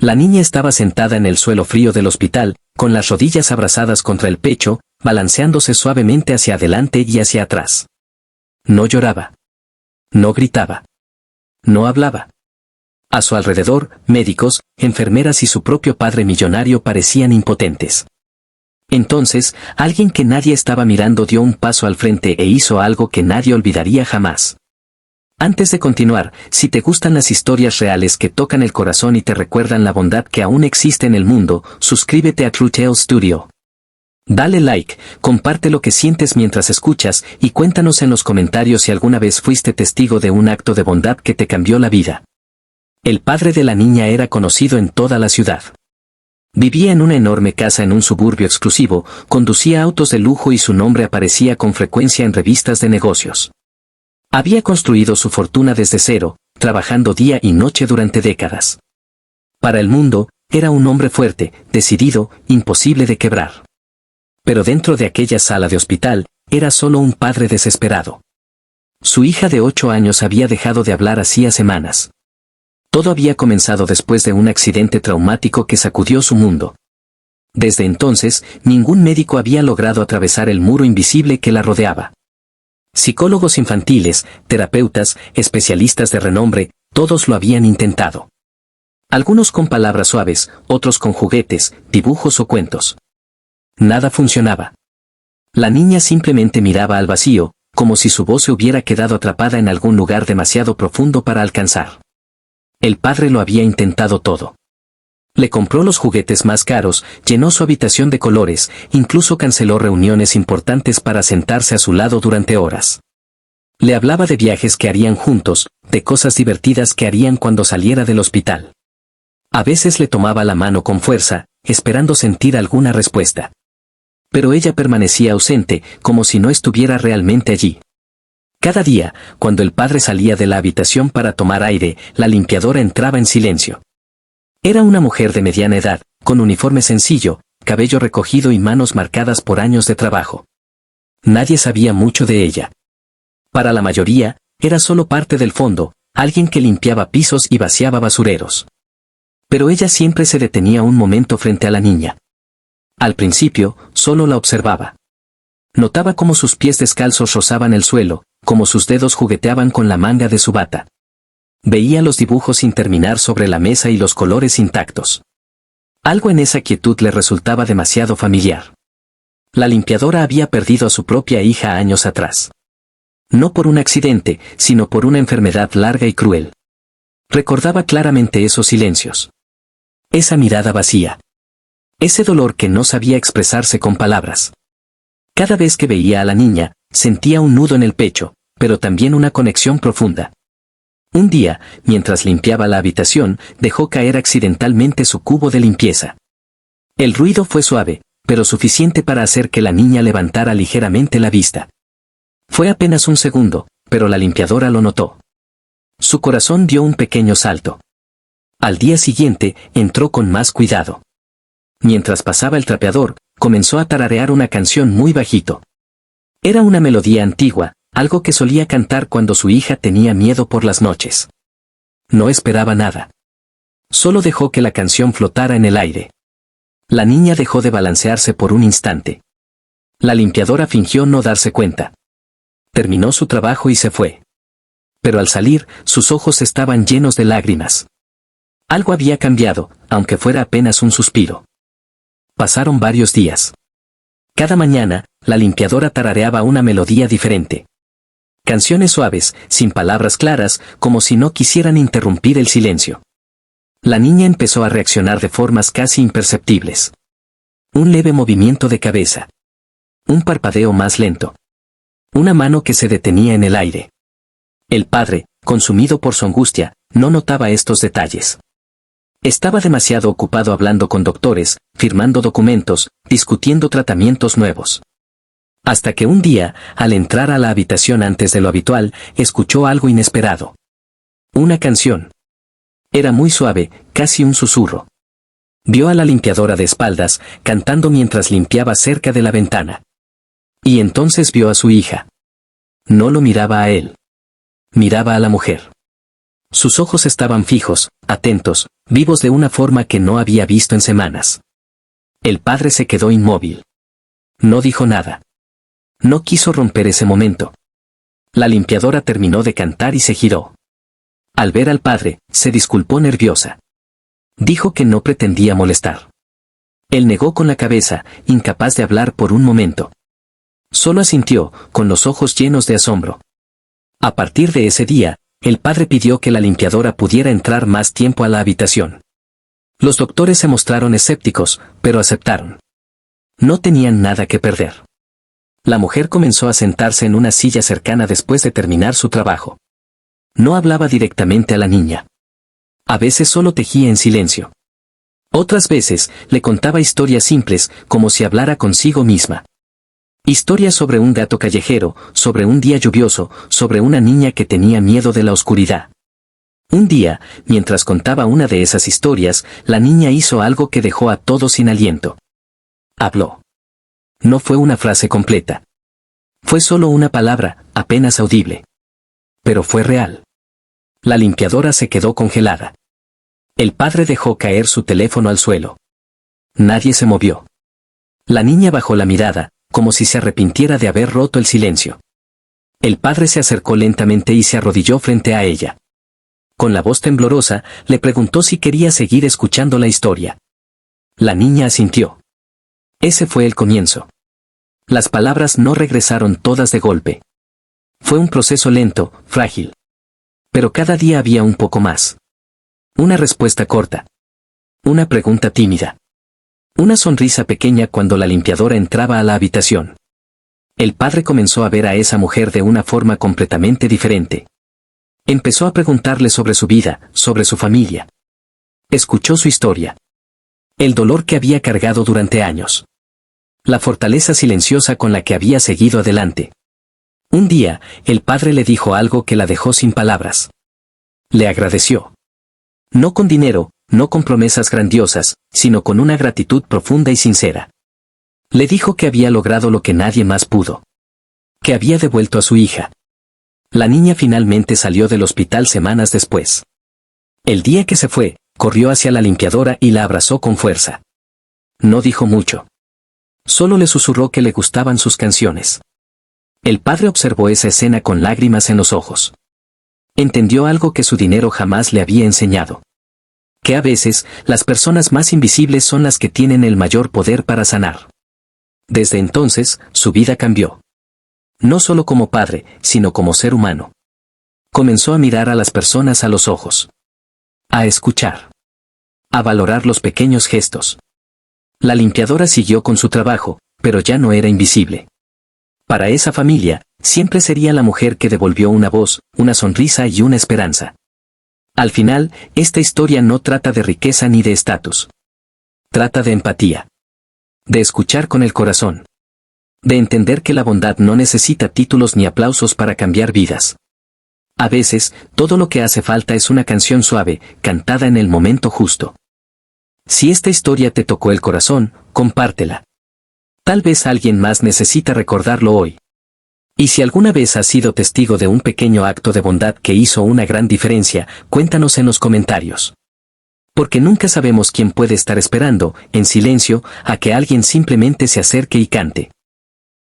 La niña estaba sentada en el suelo frío del hospital, con las rodillas abrazadas contra el pecho, balanceándose suavemente hacia adelante y hacia atrás. No lloraba. No gritaba. No hablaba. A su alrededor, médicos, enfermeras y su propio padre millonario parecían impotentes. Entonces, alguien que nadie estaba mirando dio un paso al frente e hizo algo que nadie olvidaría jamás. Antes de continuar, si te gustan las historias reales que tocan el corazón y te recuerdan la bondad que aún existe en el mundo, suscríbete a True Tales Studio. Dale like, comparte lo que sientes mientras escuchas y cuéntanos en los comentarios si alguna vez fuiste testigo de un acto de bondad que te cambió la vida. El padre de la niña era conocido en toda la ciudad. Vivía en una enorme casa en un suburbio exclusivo, conducía autos de lujo y su nombre aparecía con frecuencia en revistas de negocios. Había construido su fortuna desde cero, trabajando día y noche durante décadas. Para el mundo, era un hombre fuerte, decidido, imposible de quebrar. Pero dentro de aquella sala de hospital, era solo un padre desesperado. Su hija de 8 años había dejado de hablar hacía semanas. Todo había comenzado después de un accidente traumático que sacudió su mundo. Desde entonces, ningún médico había logrado atravesar el muro invisible que la rodeaba. Psicólogos infantiles, terapeutas, especialistas de renombre, todos lo habían intentado. Algunos con palabras suaves, otros con juguetes, dibujos o cuentos. Nada funcionaba. La niña simplemente miraba al vacío, como si su voz se hubiera quedado atrapada en algún lugar demasiado profundo para alcanzar. El padre lo había intentado todo. Le compró los juguetes más caros, llenó su habitación de colores, incluso canceló reuniones importantes para sentarse a su lado durante horas. Le hablaba de viajes que harían juntos, de cosas divertidas que harían cuando saliera del hospital. A veces le tomaba la mano con fuerza, esperando sentir alguna respuesta. Pero ella permanecía ausente, como si no estuviera realmente allí. Cada día, cuando el padre salía de la habitación para tomar aire, la limpiadora entraba en silencio. Era una mujer de mediana edad, con uniforme sencillo, cabello recogido y manos marcadas por años de trabajo. Nadie sabía mucho de ella. Para la mayoría, era solo parte del fondo, alguien que limpiaba pisos y vaciaba basureros. Pero ella siempre se detenía un momento frente a la niña. Al principio, solo la observaba. Notaba cómo sus pies descalzos rozaban el suelo, cómo sus dedos jugueteaban con la manga de su bata. Veía los dibujos sin terminar sobre la mesa y los colores intactos. Algo en esa quietud le resultaba demasiado familiar. La limpiadora había perdido a su propia hija años atrás. No por un accidente, sino por una enfermedad larga y cruel. Recordaba claramente esos silencios. Esa mirada vacía. Ese dolor que no sabía expresarse con palabras. Cada vez que veía a la niña, sentía un nudo en el pecho, pero también una conexión profunda. Un día, mientras limpiaba la habitación, dejó caer accidentalmente su cubo de limpieza. El ruido fue suave, pero suficiente para hacer que la niña levantara ligeramente la vista. Fue apenas un segundo, pero la limpiadora lo notó. Su corazón dio un pequeño salto. Al día siguiente, entró con más cuidado. Mientras pasaba el trapeador, comenzó a tararear una canción muy bajito. Era una melodía antigua, algo que solía cantar cuando su hija tenía miedo por las noches. No esperaba nada. Solo dejó que la canción flotara en el aire. La niña dejó de balancearse por un instante. La limpiadora fingió no darse cuenta. Terminó su trabajo y se fue. Pero al salir, sus ojos estaban llenos de lágrimas. Algo había cambiado, aunque fuera apenas un suspiro. Pasaron varios días. Cada mañana, la limpiadora tarareaba una melodía diferente. Canciones suaves, sin palabras claras, como si no quisieran interrumpir el silencio. La niña empezó a reaccionar de formas casi imperceptibles. Un leve movimiento de cabeza. Un parpadeo más lento. Una mano que se detenía en el aire. El padre, consumido por su angustia, no notaba estos detalles. Estaba demasiado ocupado hablando con doctores, firmando documentos, discutiendo tratamientos nuevos. Hasta que un día, al entrar a la habitación antes de lo habitual, escuchó algo inesperado. Una canción. Era muy suave, casi un susurro. Vio a la limpiadora de espaldas, cantando mientras limpiaba cerca de la ventana. Y entonces vio a su hija. No lo miraba a él. Miraba a la mujer. Sus ojos estaban fijos, atentos, vivos de una forma que no había visto en semanas. El padre se quedó inmóvil. No dijo nada. No quiso romper ese momento. La limpiadora terminó de cantar y se giró. Al ver al padre, se disculpó nerviosa. Dijo que no pretendía molestar. Él negó con la cabeza, incapaz de hablar por un momento. Solo asintió, con los ojos llenos de asombro. A partir de ese día, el padre pidió que la limpiadora pudiera entrar más tiempo a la habitación. Los doctores se mostraron escépticos, pero aceptaron. No tenían nada que perder. La mujer comenzó a sentarse en una silla cercana después de terminar su trabajo. No hablaba directamente a la niña. A veces solo tejía en silencio. Otras veces, le contaba historias simples, como si hablara consigo misma. Historias sobre un gato callejero, sobre un día lluvioso, sobre una niña que tenía miedo de la oscuridad. Un día, mientras contaba una de esas historias, la niña hizo algo que dejó a todos sin aliento. Habló. No fue una frase completa. Fue solo una palabra, apenas audible. Pero fue real. La limpiadora se quedó congelada. El padre dejó caer su teléfono al suelo. Nadie se movió. La niña bajó la mirada, como si se arrepintiera de haber roto el silencio. El padre se acercó lentamente y se arrodilló frente a ella. Con la voz temblorosa, le preguntó si quería seguir escuchando la historia. La niña asintió. Ese fue el comienzo. Las palabras no regresaron todas de golpe. Fue un proceso lento, frágil. Pero cada día había un poco más. Una respuesta corta. Una pregunta tímida. Una sonrisa pequeña cuando la limpiadora entraba a la habitación. El padre comenzó a ver a esa mujer de una forma completamente diferente. Empezó a preguntarle sobre su vida, sobre su familia. Escuchó su historia. El dolor que había cargado durante años. La fortaleza silenciosa con la que había seguido adelante. Un día, el padre le dijo algo que la dejó sin palabras. Le agradeció. No con dinero, no con promesas grandiosas, sino con una gratitud profunda y sincera. Le dijo que había logrado lo que nadie más pudo. Que había devuelto a su hija. La niña finalmente salió del hospital semanas después. El día que se fue, corrió hacia la limpiadora y la abrazó con fuerza. No dijo mucho. Solo le susurró que le gustaban sus canciones. El padre observó esa escena con lágrimas en los ojos. Entendió algo que su dinero jamás le había enseñado. Que a veces, las personas más invisibles son las que tienen el mayor poder para sanar. Desde entonces, su vida cambió. No solo como padre, sino como ser humano. Comenzó a mirar a las personas a los ojos. A escuchar. A valorar los pequeños gestos. La limpiadora siguió con su trabajo, pero ya no era invisible. Para esa familia, siempre sería la mujer que devolvió una voz, una sonrisa y una esperanza. Al final, esta historia no trata de riqueza ni de estatus. Trata de empatía. De escuchar con el corazón. De entender que la bondad no necesita títulos ni aplausos para cambiar vidas. A veces, todo lo que hace falta es una canción suave, cantada en el momento justo. Si esta historia te tocó el corazón, compártela. Tal vez alguien más necesita recordarlo hoy. Y si alguna vez has sido testigo de un pequeño acto de bondad que hizo una gran diferencia, cuéntanos en los comentarios. Porque nunca sabemos quién puede estar esperando, en silencio, a que alguien simplemente se acerque y cante.